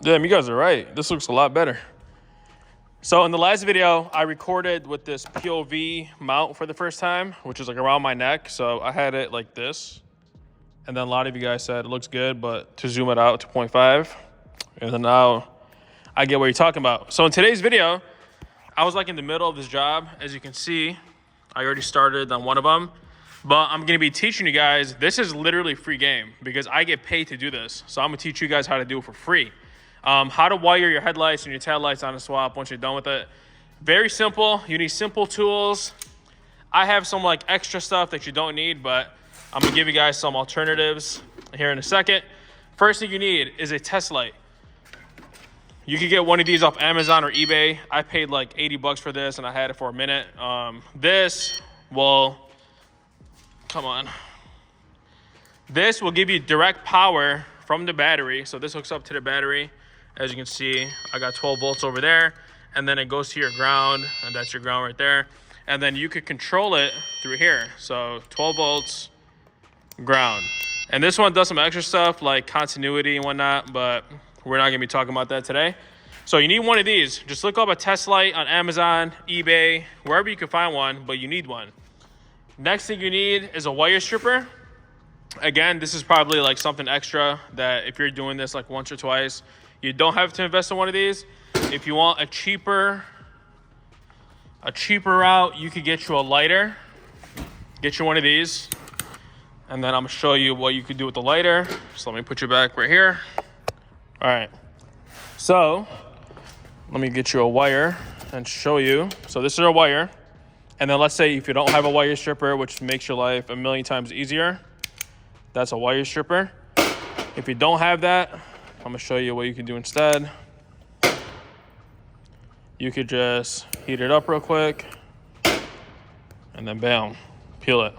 Damn, you guys are right. This looks a lot better. So in the last video, I recorded with this POV mount for the first time, which is like around my neck. So I had it like this. And then a lot of you guys said it looks good, but to zoom it out to 0.5. And then now I get what you're talking about. So in today's video, I was like in the middle of this job. As you can see, I already started on one of them. But I'm going to be teaching you guys, this is literally free game because I get paid to do this. So I'm going to teach you guys how to do it for free. How to wire your headlights and your tail lights on a swap once you're done with it. Very simple. You need simple tools. I have some like extra stuff that you don't need, but I'm going to give you guys some alternatives here in a second. First thing you need is a test light. You can get one of these off Amazon or eBay. I paid like 80 bucks for this and I had it for a minute. This will give you direct power from the battery. So this hooks up to the battery. As you can see, I got 12 volts over there, and then it goes to your ground, and that's your ground right there. And then you could control it through here. So 12 volts, ground. And this one does some extra stuff like continuity and whatnot, but we're not gonna be talking about that today. So you need one of these. Just look up a test light on Amazon, eBay, wherever you can find one, but you need one. Next thing you need is a wire stripper. Again, this is probably like something extra that if you're doing this like once or twice, you don't have to invest in one of these. If you want a cheaper route, you could get you a lighter. Get you one of these. And then I'm gonna show you what you could do with the lighter. So let me put you back right here. All right. So let me get you a wire and show you. So this is a wire. And then let's say if you don't have a wire stripper, which makes your life a million times easier, that's a wire stripper. If you don't have that, I'm gonna show you what you can do instead. You could just heat it up real quick and then bam, peel it.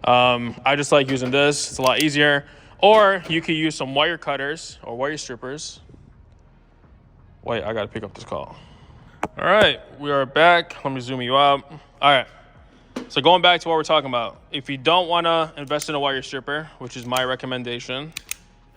I just like using this, it's a lot easier. Or you could use some wire cutters or wire strippers. Wait, I gotta pick up this call. All right, we are back. Let me zoom you out. All right, so going back to what we're talking about. If you don't wanna invest in a wire stripper, which is my recommendation,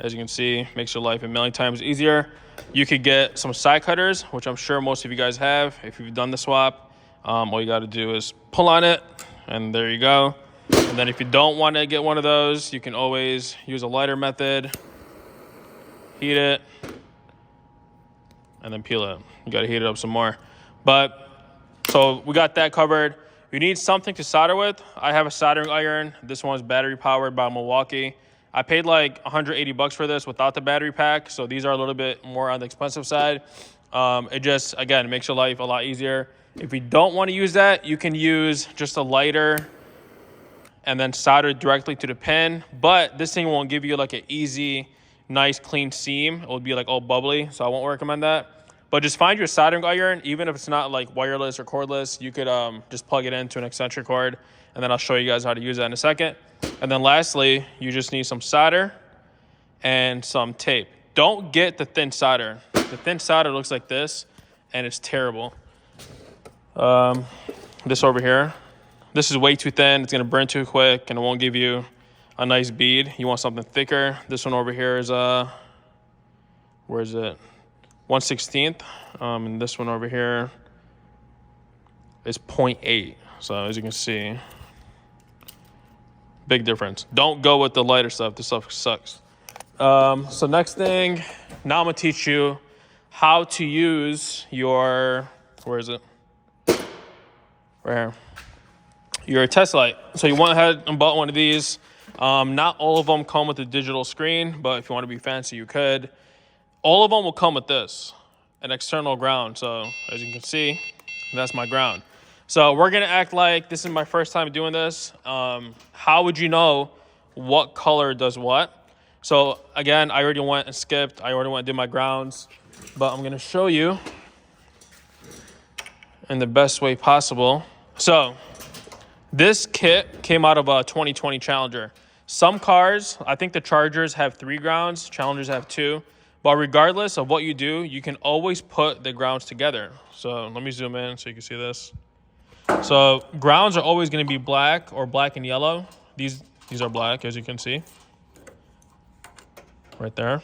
as you can see, makes your life a million times easier. You could get some side cutters, which I'm sure most of you guys have. If you've done the swap, all you gotta do is pull on it, and there you go. And then if you don't wanna get one of those, you can always use a lighter method, heat it, and then peel it. You gotta heat it up some more. But, so we got that covered. You need something to solder with. I have a soldering iron. This one's battery powered by Milwaukee. I paid like 180 bucks for this without the battery pack. So these are a little bit more on the expensive side. It just, again, makes your life a lot easier. If you don't want to use that, you can use just a lighter and then solder directly to the pin. But this thing won't give you like an easy, nice, clean seam. It will be like all bubbly, so I won't recommend that. But just find your soldering iron, even if it's not like wireless or cordless, you could just plug it into an extension cord, and then I'll show you guys how to use that in a second. And then lastly, you just need some solder and some tape. Don't get the thin solder. The thin solder looks like this, and it's terrible. This over here, this is way too thin. It's gonna burn too quick, and it won't give you a nice bead. You want something thicker. This one over here is, where is it? 1/16th, and this one over here is 0.8. So as you can see, big difference. Don't go with the lighter stuff. This stuff sucks. So next thing, now I'm gonna teach you how to use your, where is it? Right here. Your test light. So you went ahead and bought one of these. Not all of them come with a digital screen, but if you want to be fancy, you could. All of them will come with this, an external ground. So as you can see, that's my ground. So we're gonna act like this is my first time doing this. How would you know what color does what? So again, I already went and skipped. I already went and did my grounds, but I'm gonna show you in the best way possible. So this kit came out of a 2020 Challenger. Some cars, I think the Chargers have 3 grounds, Challengers have 2. But regardless of what you do, you can always put the grounds together. So let me zoom in so you can see this. So grounds are always going to be black or black and yellow. These are black, as you can see. Right there.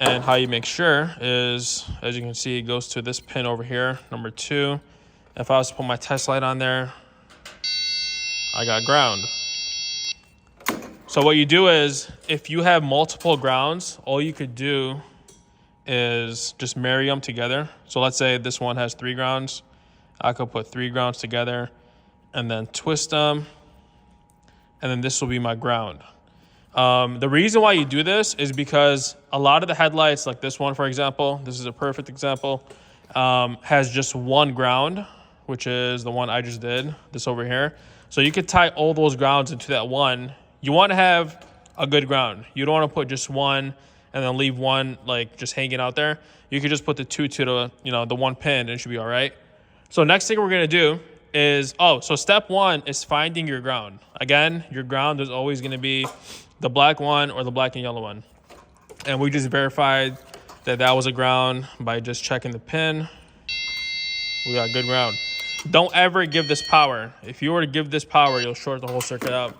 And how you make sure is, as you can see, it goes to this pin over here, number 2. If I was to put my test light on there, I got ground. So what you do is, if you have multiple grounds, all you could do is just marry them together. So let's say this one has 3 grounds. I could put 3 grounds together and then twist them. And then this will be my ground. The reason why you do this is because a lot of the headlights, like this one, for example, this is a perfect example, has just 1 ground, which is the one I just did, this over here. So you could tie all those grounds into that one. You want to have a good ground. You don't want to put just 1 and then leave 1 like just hanging out there. You could just put the 2 to the, the 1 pin and it should be all right. So next thing we're going to do is, so step 1 is finding your ground. Again, your ground is always going to be the black one or the black and yellow one. And we just verified that that was a ground by just checking the pin. We got good ground. Don't ever give this power. If you were to give this power, you'll short the whole circuit out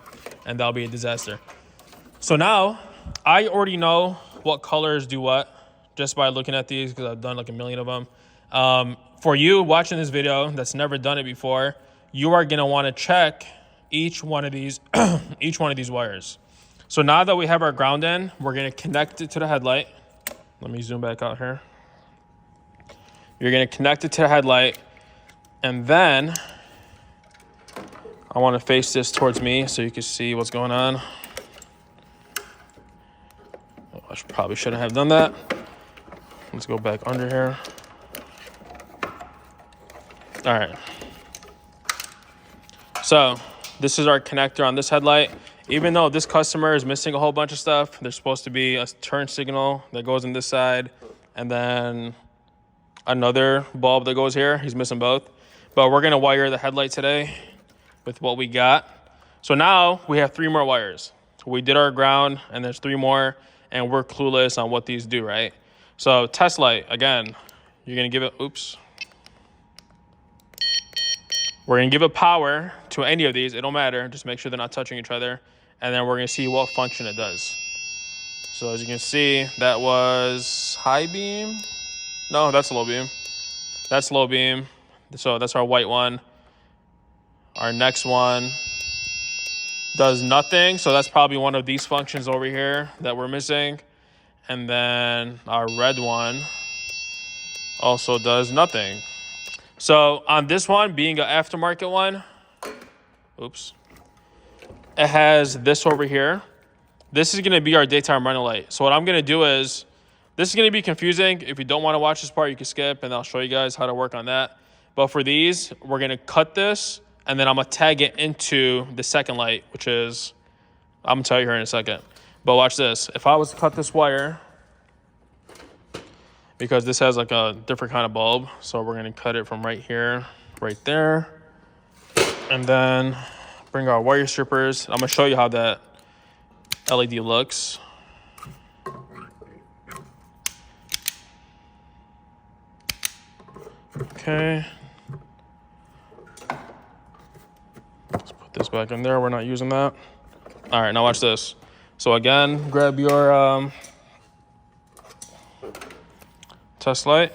and that'll be a disaster. So now I already know what colors do what just by looking at these because I've done like a million of them. For you watching this video that's never done it before, you are gonna want to check each one of these wires. So now that we have our ground in, we're gonna connect it to the headlight. Let me zoom back out here. You're gonna connect it to the headlight, and then I want to face this towards me so you can see what's going on. I probably shouldn't have done that. Let's go back under here. All right. So this is our connector on this headlight. Even though this customer is missing a whole bunch of stuff, there's supposed to be a turn signal that goes on this side and then another bulb that goes here. He's missing both. But we're going to wire the headlight today with what we got. So now we have 3 more wires. So we did our ground and there's 3 more and we're clueless on what these do, right? So test light, again, you're going to give it, we're going to give it power to any of these. It don't matter. Just make sure they're not touching each other. And then we're going to see what function it does. So as you can see, that was high beam. No, that's low beam. That's low beam. So that's our white one. Our next one does nothing. So that's probably one of these functions over here that we're missing. And then our red one also does nothing. So on this one, being an aftermarket one, it has this over here. This is going to be our daytime running light. So what I'm going to do is, this is going to be confusing. If you don't want to watch this part, you can skip, and I'll show you guys how to work on that. But for these, we're going to cut this, and then I'm going to tag it into the second light, which is, I'm going to tell you here in a second. But watch this. If I was to cut this wire, because this has like a different kind of bulb, so we're going to cut it from right here, right there, and then bring our wire strippers. I'm going to show you how that LED looks. Okay. Let's put this back in there. We're not using that. All right, now watch this. So again, grab your test light.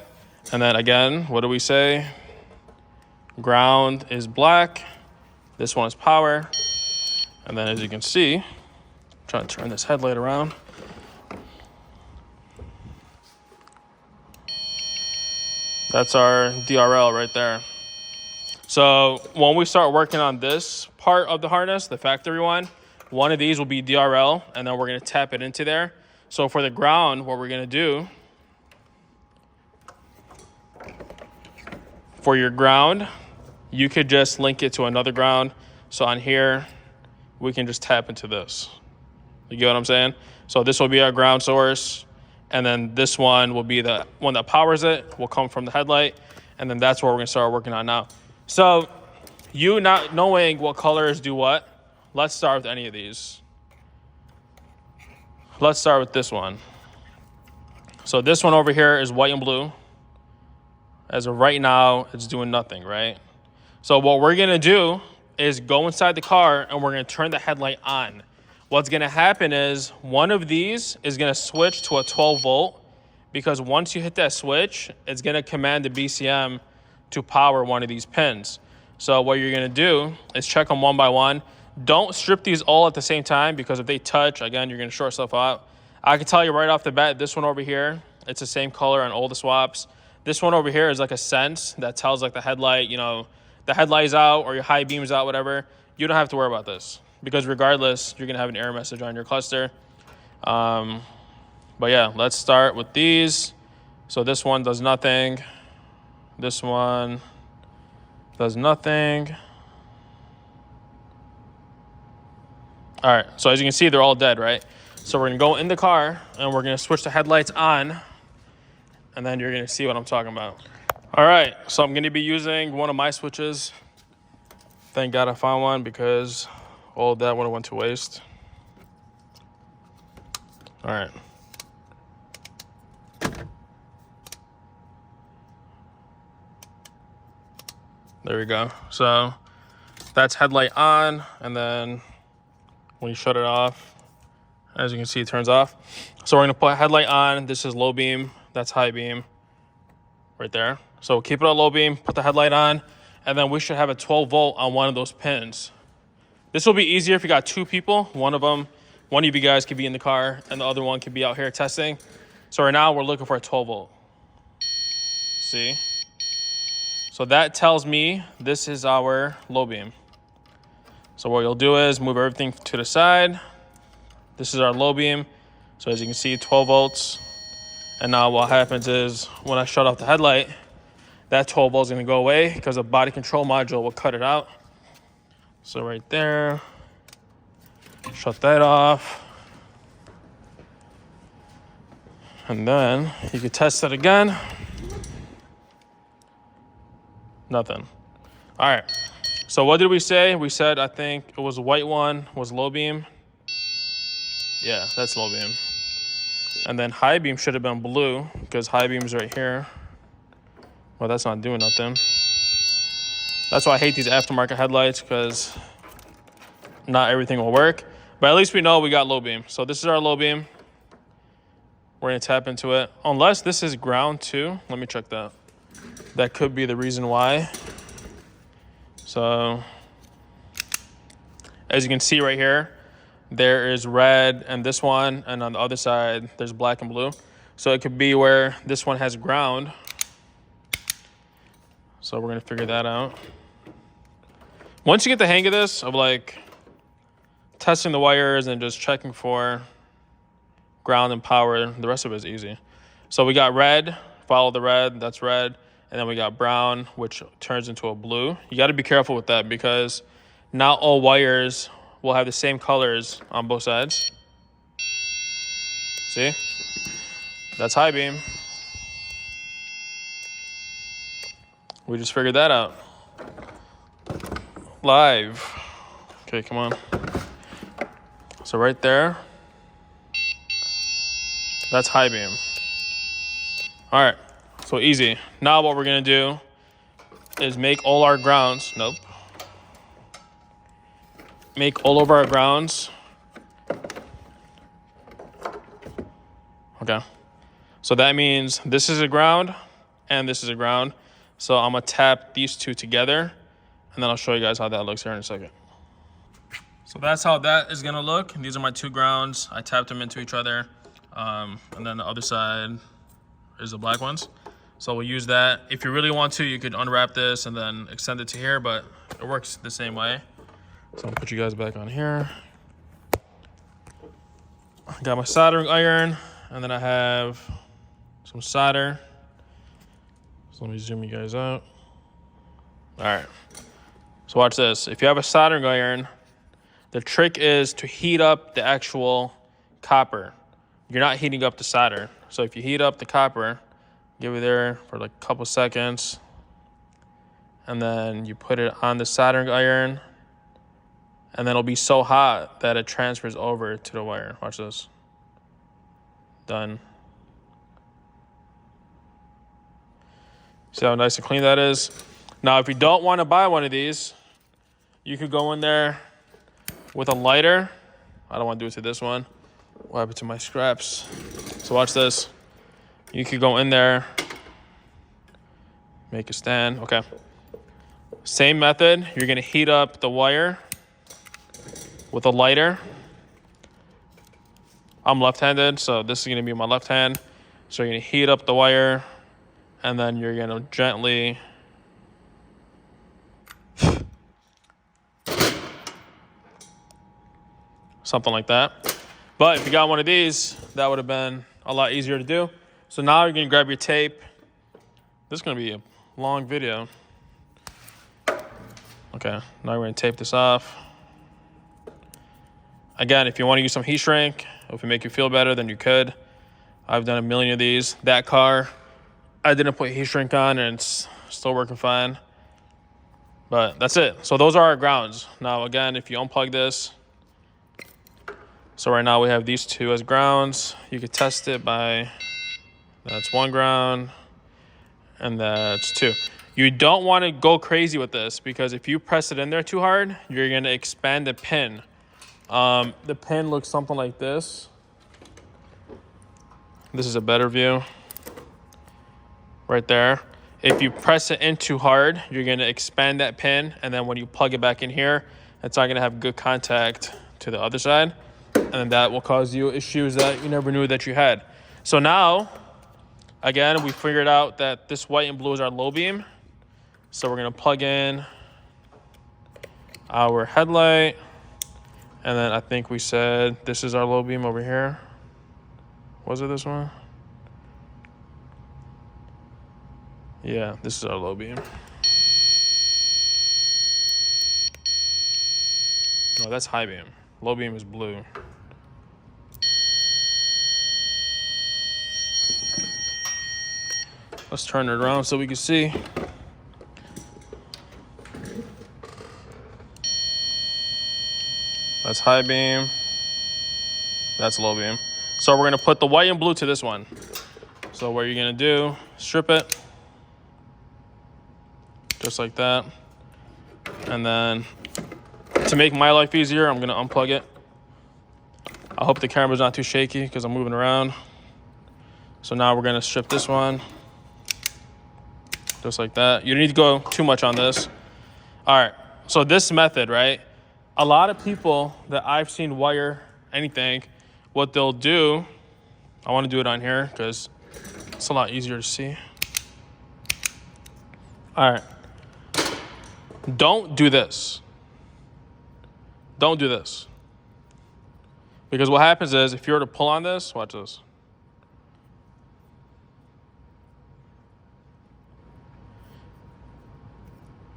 And then again, what do we say? Ground is black. This one is power. And then as you can see, I'm trying to turn this headlight around. That's our DRL right there. So when we start working on this part of the harness, the factory one of these will be DRL, and then we're going to tap it into there. So for the ground, what we're going to do, for your ground, you could just link it to another ground. So on here, we can just tap into this. You get what I'm saying? So this will be our ground source. And then this one will be the one that powers it, will come from the headlight. And then that's what we're going to start working on now. So you not knowing what colors do what, let's start with any of these. Let's start with this one. So this one over here is white and blue. As of right now, it's doing nothing, right? So what we're going to do is go inside the car and we're going to turn the headlight on. What's going to happen is one of these is going to switch to a 12 volt because once you hit that switch, it's gonna command the BCM to power one of these pins. So what you're gonna do is check them one by one. Don't strip these all at the same time, because if they touch, again, you're gonna short stuff out. I can tell you right off the bat, this one over here, it's the same color on all the swaps. This one over here is like a sense that tells like the headlight, you know, the headlight's out or your high beam's out, whatever. You don't have to worry about this, because regardless, you're gonna have an error message on your cluster. But yeah, let's start with these. So this one does nothing. This one does nothing. All right, so as you can see, they're all dead, right? So we're gonna go in the car and we're gonna switch the headlights on, and then you're gonna see what I'm talking about. All right, so I'm gonna be using one of my switches. Thank God I found one, because all of that would have went to waste. All right. There we go. So that's headlight on, and then when you shut it off, as you can see, it turns off. So we're gonna put headlight on. This is low beam, that's high beam right there. So keep it on low beam, put the headlight on, and then we should have a 12 volt on one of those pins. This will be easier if you got two people. One of you guys could be in the car and the other one could be out here testing. So right now we're looking for a 12 volt. See? So that tells me this is our low beam. So what you'll do is move everything to the side. This is our low beam. So as you can see, 12 volts. And now what happens is when I shut off the headlight, that 12 volt is gonna go away because the body control module will cut it out. So right there, shut that off. And then you can test it again. Nothing. All right. So what did we say? We said, I think it was the white one was low beam. Yeah, that's low beam. And then high beam should have been blue, because high beam's right here. Well, that's not doing nothing. That's why I hate these aftermarket headlights, because not everything will work. But at least we know we got low beam. So this is our low beam. We're gonna tap into it. Unless this is ground too. Let me check that. That could be the reason why. So as you can see right here, there is red and this one, and on the other side, there's black and blue. So it could be where this one has ground. So we're gonna figure that out. Once you get the hang of this, of like testing the wires and just checking for ground and power, the rest of it is easy. So we got red, follow the red, that's red. And then we got brown, which turns into a blue. You got to be careful with that, because not all wires will have the same colors on both sides. See? That's high beam. We just figured that out. Live. Okay, come on. So right there, that's high beam. All right. So easy. Now what we're gonna do is make all our grounds. Nope. Make all of our grounds. Okay. So that means this is a ground and this is a ground. So I'm gonna tap these two together, and then I'll show you guys how that looks here in a second. So that's how that is gonna look. These are my two grounds. I tapped them into each other. And then the other side is the black ones. So we'll use that. If you really want to, you could unwrap this and then extend it to here, but it works the same way. So I'll put you guys back on here. I got my soldering iron, and then I have some solder. So let me zoom you guys out. All right. So watch this. If you have a soldering iron, the trick is to heat up the actual copper. You're not heating up the solder. So if you heat up the copper, give it there for like a couple seconds, and then you put it on the soldering iron, and then it'll be so hot that it transfers over to the wire. Watch this. Done. See how nice and clean that is? Now, if you don't want to buy one of these, you could go in there with a lighter. I don't want to do it to this one. What happened to my scraps? So watch this. You could go in there, make a stand. Okay. Same method. You're gonna heat up the wire with a lighter. I'm left-handed, so this is gonna be my left hand. So you're gonna heat up the wire, and then you're gonna gently something like that. But if you got one of these, that would have been a lot easier to do. So now you're gonna grab your tape. This is gonna be a long video. Okay, now we're gonna tape this off. Again, if you wanna use some heat shrink, if it make you feel better, then you could. I've done a million of these. That car, I didn't put heat shrink on and it's still working fine. But that's it. So those are our grounds. Now again, if you unplug this, so right now we have these two as grounds. You could test it by, that's one ground, and that's two. You don't want to go crazy with this because if you press it in there too hard, you're going to expand the pin. The pin looks something like this. This is a better view right there. If you press it in too hard, you're going to expand that pin, and then when you plug it back in here, it's not going to have good contact to the other side, and that will cause you issues that you never knew that you had. So now, again, we figured out that this white and blue is our low beam. So we're going to plug in our headlight, and then I think we said this is our low beam over here. Was it this one? Yeah, this is our low beam. No, that's high beam. Low beam is blue. Let's turn it around so we can see. That's high beam. That's low beam. So we're gonna put the white and blue to this one. So what you're gonna do, strip it. Just like that. And then to make my life easier, I'm gonna unplug it. I hope the camera's not too shaky because I'm moving around. So now we're gonna strip this one. Just like that. You don't need to go too much on this. All right, so this method, right? A lot of people that I've seen wire anything, what they'll do, I wanna do it on here because it's a lot easier to see. All right. Don't do this. Don't do this. Because what happens is, if you were to pull on this, watch this.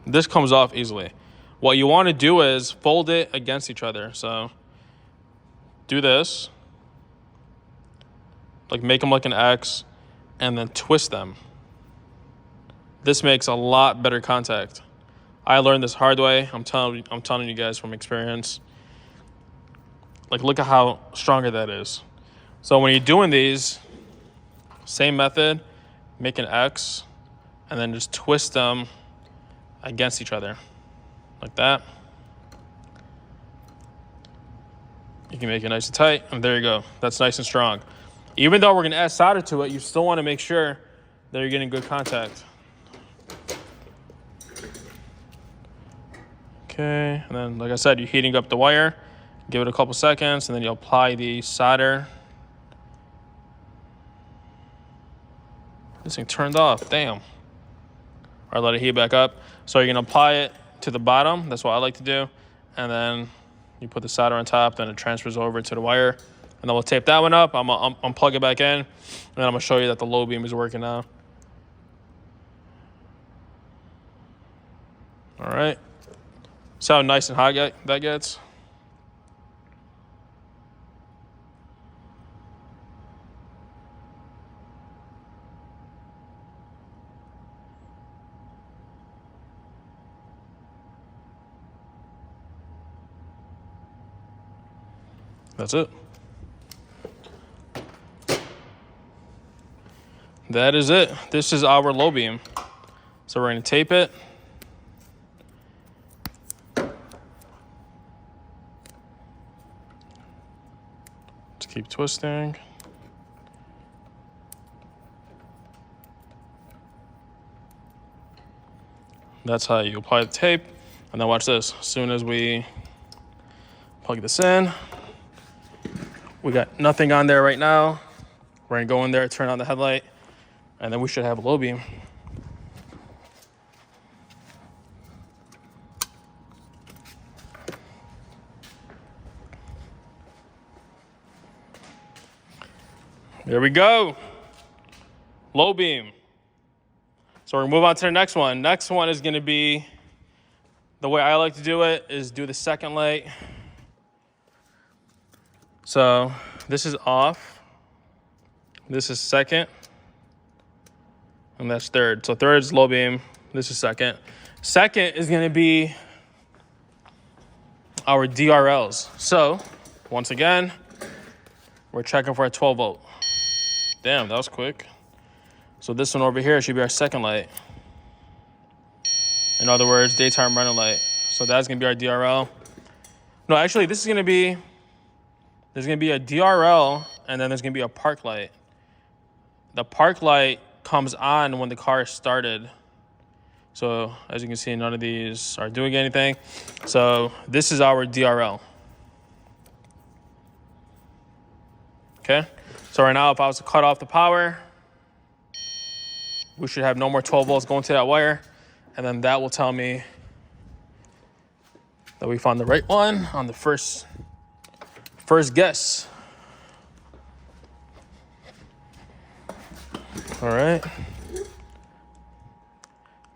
This comes off easily. What you want to do is fold it against each other. So do this. Like make them like an X and then twist them. This makes a lot better contact. I learned this hard way. I'm telling you guys from experience. Like, look at how stronger that is. So when you're doing these, same method, make an X, and then just twist them against each other, like that. You can make it nice and tight, and there you go. That's nice and strong. Even though we're gonna add solder to it, you still wanna make sure that you're getting good contact. Okay, and then like I said, you're heating up the wire. Give it a couple seconds, and then you apply the solder. This thing turned off, damn. Or let it heat back up. So you're gonna apply it to the bottom. That's what I like to do. And then you put the solder on top, then it transfers over to the wire. And then we'll tape that one up. I'm gonna unplug it back in. And then I'm gonna show you that the low beam is working now. All right. See how nice and hot that gets? That's it. That is it. This is our low beam. So we're gonna tape it. Just keep twisting. That's how you apply the tape. And then watch this. As soon as we plug this in, we got nothing on there right now. We're gonna go in there, turn on the headlight, and then we should have a low beam. There we go. Low beam. So we're gonna move on to the next one. Next one is gonna be, the way I like to do it is do the second light. So this is off. This is second. And that's third. So third is low beam. This is second. Second is gonna be our DRLs. So once again, we're checking for a 12 volt. Damn, that was quick. So this one over here should be our second light. In other words, daytime running light. So that's gonna be our DRL. No, actually, this is gonna be, there's gonna be a DRL and then there's gonna be a park light. The park light comes on when the car is started. So as you can see, none of these are doing anything. So this is our DRL. Okay, so right now if I was to cut off the power, we should have no more 12 volts going to that wire. And then that will tell me that we found the right one on the first guess. All right.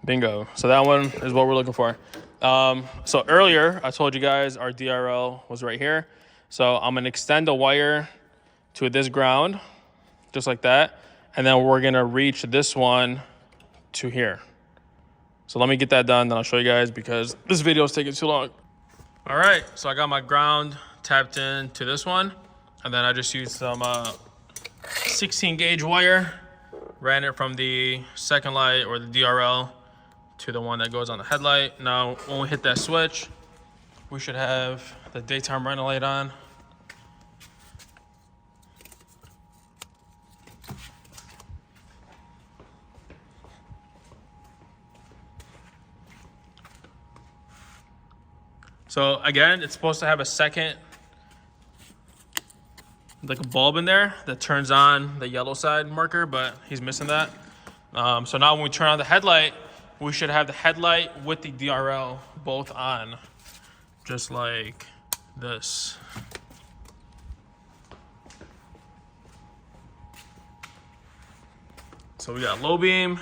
Bingo. So that one is what we're looking for. So earlier, I told you guys our DRL was right here. So I'm gonna extend the wire to this ground, just like that. And then we're gonna reach this one to here. So let me get that done, then I'll show you guys because this video is taking too long. All right, so I got my ground tapped in to this one. And then I just used some 16 gauge wire, ran it from the second light or the DRL to the one that goes on the headlight. Now, when we hit that switch, we should have the daytime running light on. So again, it's supposed to have a second, like a bulb in there that turns on the yellow side marker, but he's missing that. So now when we turn on the headlight, we should have the headlight with the DRL both on, just like this. So we got low beam,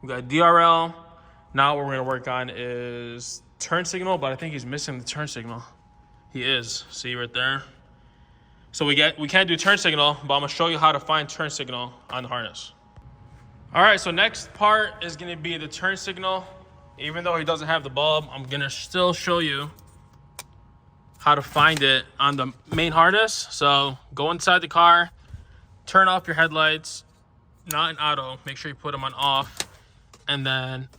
we got DRL. Now what we're gonna work on is turn signal, but I think he's missing the turn signal. He is, see right there. So we can't do turn signal, but I'm gonna show you how to find turn signal on the harness. All right, so next part is gonna be the turn signal. Even though he doesn't have the bulb, I'm gonna still show you how to find it on the main harness. So go inside the car, turn off your headlights, not in auto, make sure you put them on off, and then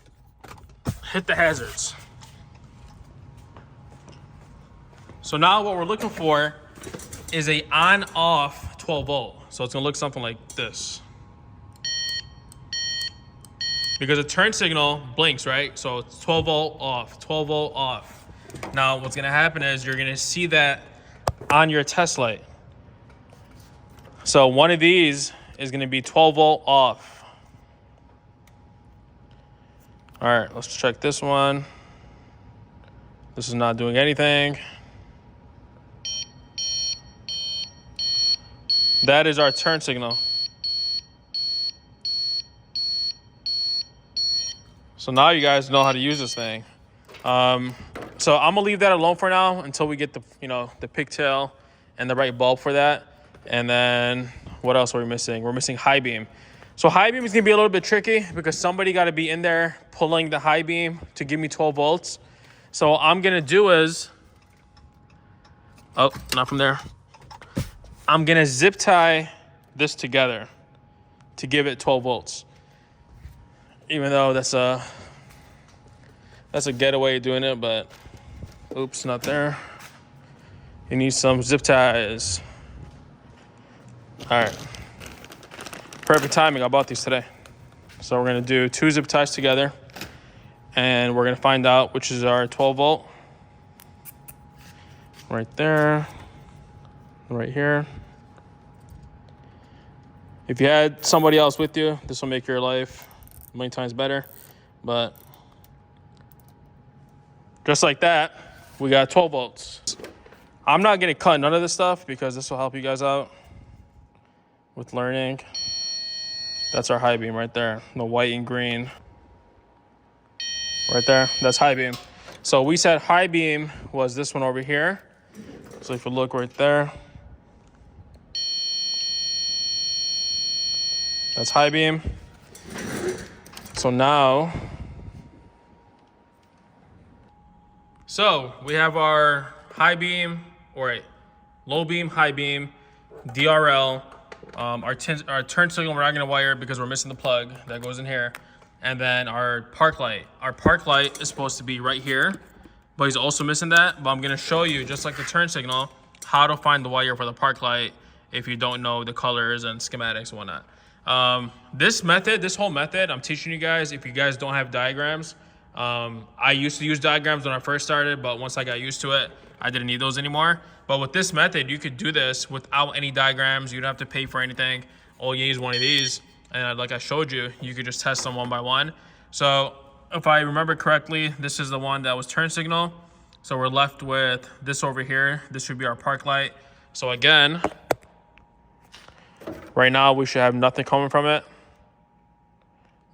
hit the hazards. So now what we're looking for is a on-off 12 volt. So it's gonna look something like this. Because the turn signal blinks, right? So it's 12 volt off, 12 volt off. Now what's gonna happen is you're gonna see that on your test light. So one of these is gonna be 12 volt off. All right, let's check this one. This is not doing anything. That is our turn signal. So now you guys know how to use this thing. So I'm gonna leave that alone for now until we get the pigtail and the right bulb for that. And then what else are we missing? We're missing high beam. So high beam is gonna be a little bit tricky because somebody gotta be in there pulling the high beam to give me 12 volts. So what I'm gonna do is, oh, not from there. I'm gonna zip tie this together to give it 12 volts. Even though that's a getaway doing it, but oops, not there. You need some zip ties. All right, perfect timing. I bought these today. So we're gonna do 2 zip ties together. and we're gonna find out which is our 12 volt. Right there, right here. If you had somebody else with you, this will make your life a million times better. But just like that, we got 12 volts. I'm not gonna cut none of this stuff because this will help you guys out with learning. That's our high beam right there, the white and green. Right there, that's high beam. So we said high beam was this one over here. So if you look right there, that's high beam. So now, we have our high beam, or low beam, high beam, DRL, our turn signal we're not gonna wire because we're missing the plug that goes in here, and then our park light. Our park light is supposed to be right here, but he's also missing that. But I'm gonna show you, just like the turn signal, how to find the wire for the park light if you don't know the colors and schematics and whatnot. This whole method, I'm teaching you guys if you guys don't have diagrams. I used to use diagrams when I first started, but once I got used to it, I didn't need those anymore. But with this method, you could do this without any diagrams. You don't have to pay for anything. All you need is one of these. And like I showed you, you could just test them one by one. So if I remember correctly, this is the one that was turn signal. So we're left with this over here. This should be our park light. So again, right now we should have nothing coming from it.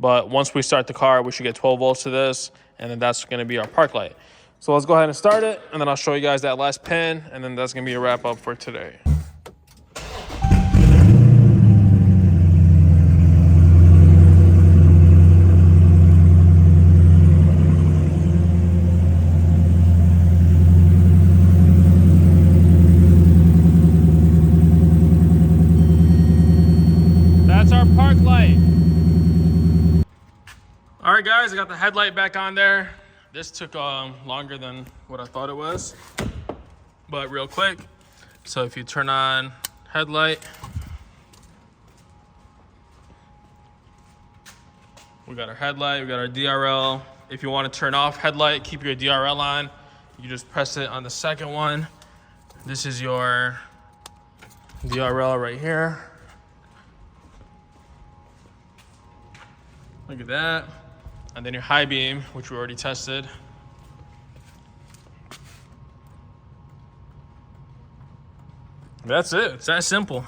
But once we start the car, we should get 12 volts to this, and then that's gonna be our park light. So let's go ahead and start it, and then I'll show you guys that last pin, and then that's gonna be a wrap up for today. That's our park light. All right, guys, I got the headlight back on there. This took longer than what I thought it was, but real quick. So if you turn on headlight, we got our headlight, we got our DRL. If you want to turn off headlight, keep your DRL on, you just press it on the second one. This is your DRL right here. Look at that. And then your high beam, which we already tested. That's it. It's that simple.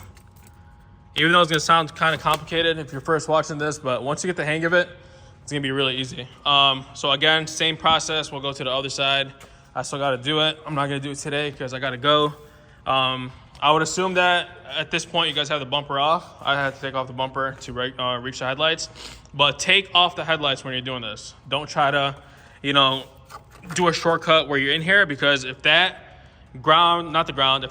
Even though it's gonna sound kind of complicated if you're first watching this, but once you get the hang of it, it's gonna be really easy. So again, same process. We'll go to the other side. I still gotta do it. I'm not gonna do it today because I gotta go. I would assume that at this point you guys have the bumper off. I had to take off the bumper to reach the headlights. But take off the headlights when you're doing this. Don't try to, do a shortcut where you're in here, because if that if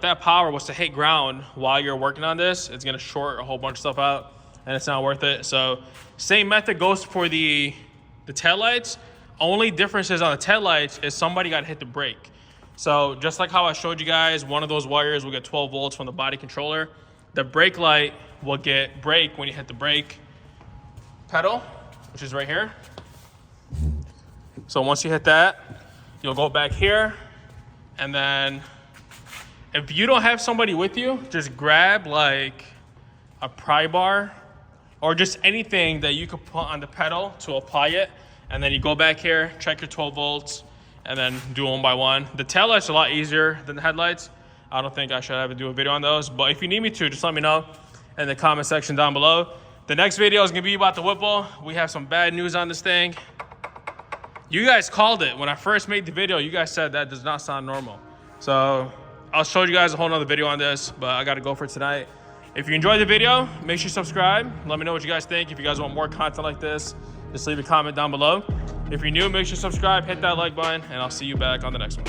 that power was to hit ground while you're working on this, it's gonna short a whole bunch of stuff out and it's not worth it. So same method goes for the taillights. Only differences on the taillights is somebody got to hit the brake. So just like how I showed you guys, one of those wires will get 12 volts from the body controller. The brake light will get brake when you hit the brake pedal, which is right here. So once you hit that, you'll go back here, and then if you don't have somebody with you, just grab like a pry bar or just anything that you could put on the pedal to apply it, and then you go back here, check your 12 volts, and then do one by one. The taillights are a lot easier than the headlights. I don't think I should have to do a video on those, but if you need me to, just let me know in the comment section down below. The next video is gonna be about the Whipple. We have some bad news on this thing. You guys called it. When I first made the video, you guys said that does not sound normal. So I'll show you guys a whole nother video on this, but I gotta go for tonight. If you enjoyed the video, make sure you subscribe. Let me know what you guys think. If you guys want more content like this, just leave a comment down below. If you're new, make sure you subscribe, hit that like button, and I'll see you back on the next one.